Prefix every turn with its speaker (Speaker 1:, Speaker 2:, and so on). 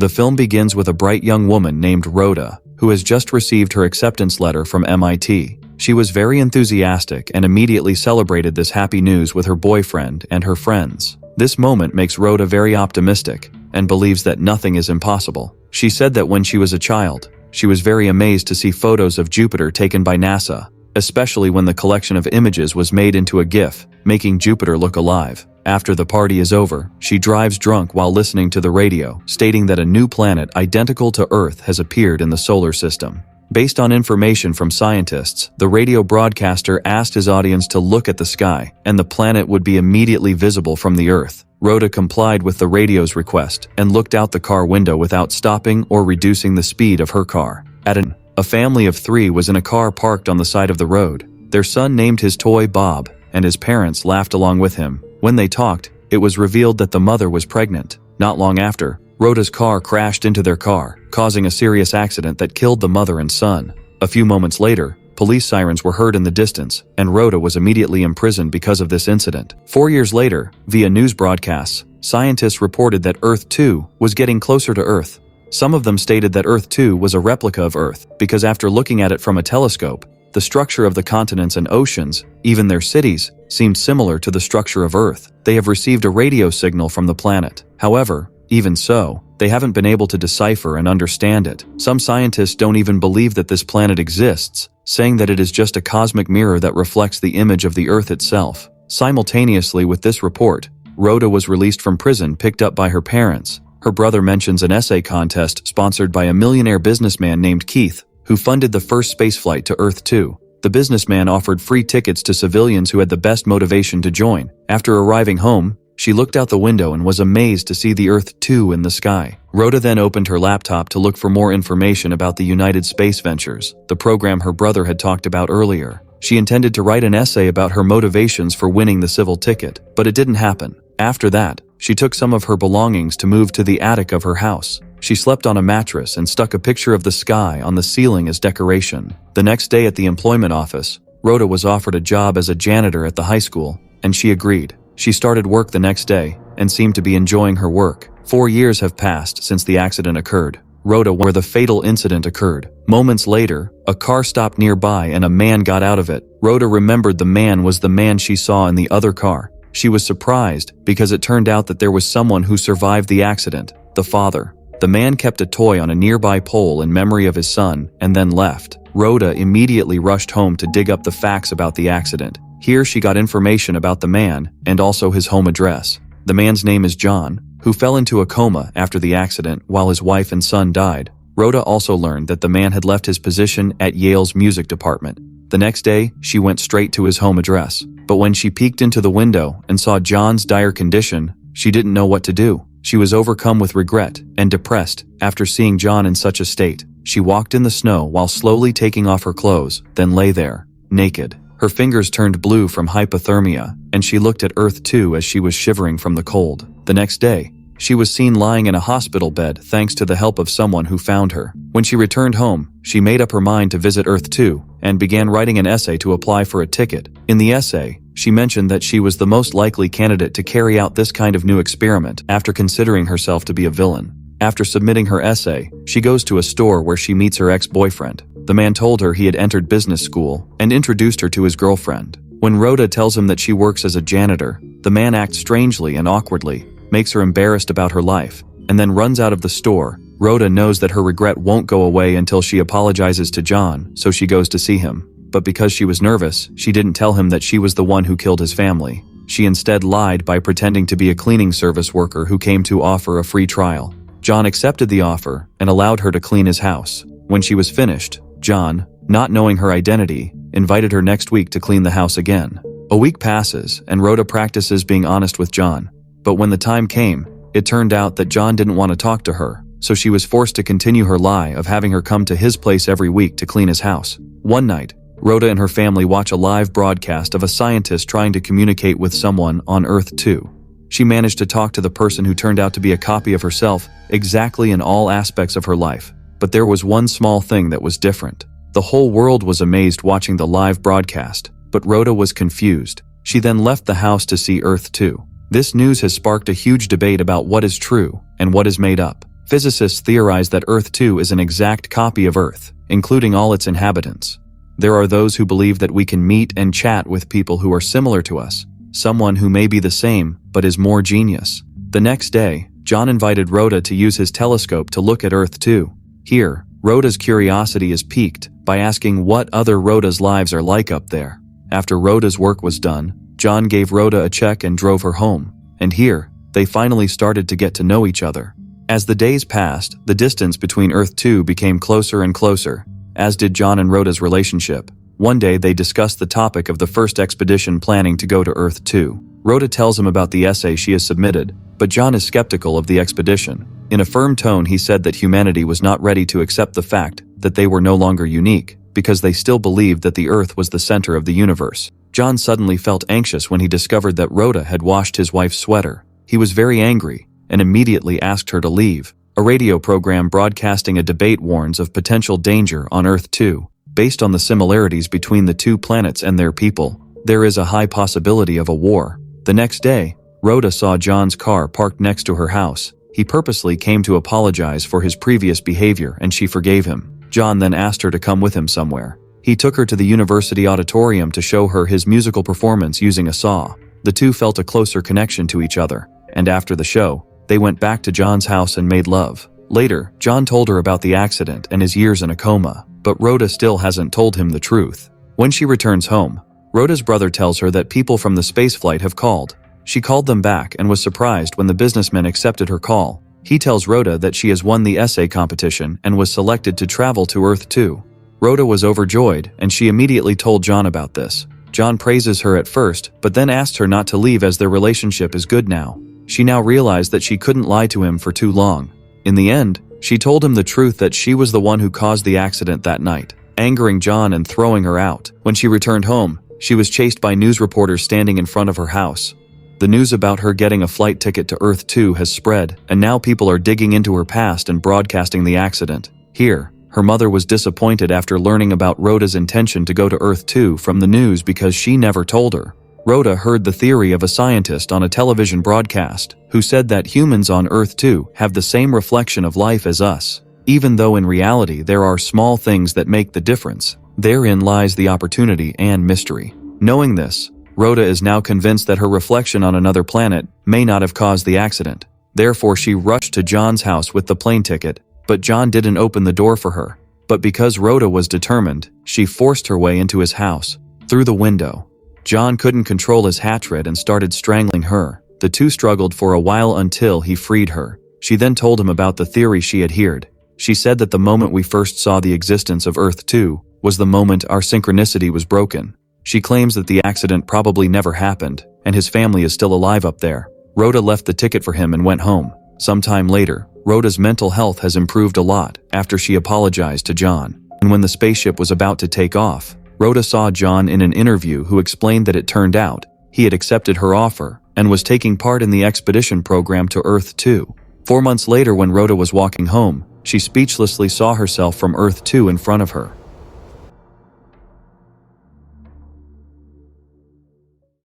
Speaker 1: The film begins with a bright young woman named Rhoda, who has just received her acceptance letter from MIT. She was very enthusiastic and immediately celebrated this happy news with her boyfriend and her friends. This moment makes Rhoda very optimistic and believes that nothing is impossible. She said that when she was a child, she was very amazed to see photos of Jupiter taken by NASA, especially when the collection of images was made into a GIF, making Jupiter look alive. After the party is over, she drives drunk while listening to the radio, stating that a new planet identical to Earth has appeared in the solar system. Based on information from scientists, the radio broadcaster asked his audience to look at the sky, and the planet would be immediately visible from the Earth. Rhoda complied with the radio's request and looked out the car window without stopping or reducing the speed of her car. A family of 3 was in a car parked on the side of the road. Their son named his toy Bob, and his parents laughed along with him. When they talked, it was revealed that the mother was pregnant. Not long after, Rhoda's car crashed into their car, causing a serious accident that killed the mother and son. A few moments later, police sirens were heard in the distance, and Rhoda was immediately imprisoned because of this incident. 4 years later, via news broadcasts, scientists reported that Earth 2 was getting closer to Earth. Some of them stated that Earth 2 was a replica of Earth, because after looking at it from a telescope, the structure of the continents and oceans, even their cities, seemed similar to the structure of Earth. They have received a radio signal from the planet. However, even so, they haven't been able to decipher and understand it. Some scientists don't even believe that this planet exists, saying that it is just a cosmic mirror that reflects the image of the Earth itself. Simultaneously with this report, Rhoda was released from prison, picked up by her parents. Her brother mentions an essay contest sponsored by a millionaire businessman named Keith, who funded the first spaceflight to Earth 2. The businessman offered free tickets to civilians who had the best motivation to join. After arriving home, she looked out the window and was amazed to see the Earth 2 in the sky. Rhoda then opened her laptop to look for more information about the United Space Ventures, the program her brother had talked about earlier. She intended to write an essay about her motivations for winning the civil ticket, but it didn't happen. After that, she took some of her belongings to move to the attic of her house. She slept on a mattress and stuck a picture of the sky on the ceiling as decoration. The next day at the employment office, Rhoda was offered a job as a janitor at the high school, and she agreed. She started work the next day and seemed to be enjoying her work. 4 years have passed since the accident occurred. Rhoda, where the fatal incident occurred. Moments later, a car stopped nearby and a man got out of it. Rhoda remembered the man was the man she saw in the other car. She was surprised because it turned out that there was someone who survived the accident, the father. The man kept a toy on a nearby pole in memory of his son and then left. Rhoda immediately rushed home to dig up the facts about the accident. Here she got information about the man and also his home address. The man's name is John, who fell into a coma after the accident while his wife and son died. Rhoda also learned that the man had left his position at Yale's music department. The next day, she went straight to his home address. But when she peeked into the window and saw John's dire condition, she didn't know what to do. She was overcome with regret and depressed after seeing John in such a state. She walked in the snow while slowly taking off her clothes, then lay there, naked. Her fingers turned blue from hypothermia, and she looked at Earth 2 as she was shivering from the cold. The next day, she was seen lying in a hospital bed thanks to the help of someone who found her. When she returned home, she made up her mind to visit Earth 2 and began writing an essay to apply for a ticket. In the essay, she mentioned that she was the most likely candidate to carry out this kind of new experiment after considering herself to be a villain. After submitting her essay, she goes to a store where she meets her ex-boyfriend. The man told her he had entered business school and introduced her to his girlfriend. When Rhoda tells him that she works as a janitor, the man acts strangely and awkwardly, makes her embarrassed about her life, and then runs out of the store. Rhoda knows that her regret won't go away until she apologizes to John, so she goes to see him. But because she was nervous, she didn't tell him that she was the one who killed his family. She instead lied by pretending to be a cleaning service worker who came to offer a free trial. John accepted the offer and allowed her to clean his house. When she was finished, John, not knowing her identity, invited her next week to clean the house again. A week passes and Rhoda practices being honest with John. But when the time came, it turned out that John didn't want to talk to her, so she was forced to continue her lie of having her come to his place every week to clean his house. One night, Rhoda and her family watch a live broadcast of a scientist trying to communicate with someone on Earth 2. She managed to talk to the person who turned out to be a copy of herself exactly in all aspects of her life. But there was one small thing that was different. The whole world was amazed watching the live broadcast, but Rhoda was confused. She then left the house to see Earth 2. This news has sparked a huge debate about what is true and what is made up. Physicists theorize that Earth 2 is an exact copy of Earth, including all its inhabitants. There are those who believe that we can meet and chat with people who are similar to us, someone who may be the same but is more genius. The next day, John invited Rhoda to use his telescope to look at Earth 2. Here, Rhoda's curiosity is piqued by asking what other Rhoda's lives are like up there. After Rhoda's work was done, John gave Rhoda a check and drove her home. And here, they finally started to get to know each other. As the days passed, the distance between Earth 2 became closer and closer, as did John and Rhoda's relationship. One day they discussed the topic of the first expedition planning to go to Earth 2. Rhoda tells him about the essay she has submitted, but John is skeptical of the expedition. In a firm tone, he said that humanity was not ready to accept the fact that they were no longer unique, because they still believed that the Earth was the center of the universe. John suddenly felt anxious when he discovered that Rhoda had washed his wife's sweater. He was very angry and immediately asked her to leave. A radio program broadcasting a debate warns of potential danger on Earth 2. Based on the similarities between the two planets and their people, there is a high possibility of a war. The next day, Rhoda saw John's car parked next to her house. He purposely came to apologize for his previous behavior and she forgave him. John then asked her to come with him somewhere. He took her to the university auditorium to show her his musical performance using a saw. The two felt a closer connection to each other, and after the show, they went back to John's house and made love. Later, John told her about the accident and his years in a coma, but Rhoda still hasn't told him the truth. When she returns home, Rhoda's brother tells her that people from the spaceflight have called. She called them back and was surprised when the businessman accepted her call. He tells Rhoda that she has won the essay competition and was selected to travel to Earth 2. Rhoda was overjoyed, and she immediately told John about this. John praises her at first, but then asks her not to leave as their relationship is good now. She now realized that she couldn't lie to him for too long. In the end, she told him the truth that she was the one who caused the accident that night, angering John and throwing her out. When she returned home, she was chased by news reporters standing in front of her house. The news about her getting a flight ticket to Earth 2 has spread, and now people are digging into her past and broadcasting the accident. Here, her mother was disappointed after learning about Rhoda's intention to go to Earth 2 from the news because she never told her. Rhoda heard the theory of a scientist on a television broadcast who said that humans on Earth 2 have the same reflection of life as us. Even though in reality there are small things that make the difference, therein lies the opportunity and mystery. Knowing this, Rhoda is now convinced that her reflection on another planet may not have caused the accident. Therefore, she rushed to John's house with the plane ticket, but John didn't open the door for her. But because Rhoda was determined, she forced her way into his house, through the window. John couldn't control his hatred and started strangling her. The two struggled for a while until he freed her. She then told him about the theory she adhered. She said that the moment we first saw the existence of Earth 2 was the moment our synchronicity was broken. She claims that the accident probably never happened, and his family is still alive up there. Rhoda left the ticket for him and went home. Sometime later, Rhoda's mental health has improved a lot after she apologized to John. And when the spaceship was about to take off, Rhoda saw John in an interview who explained that it turned out he had accepted her offer and was taking part in the expedition program to Earth 2. 4 months later, when Rhoda was walking home, she speechlessly saw herself from Earth 2 in front of her.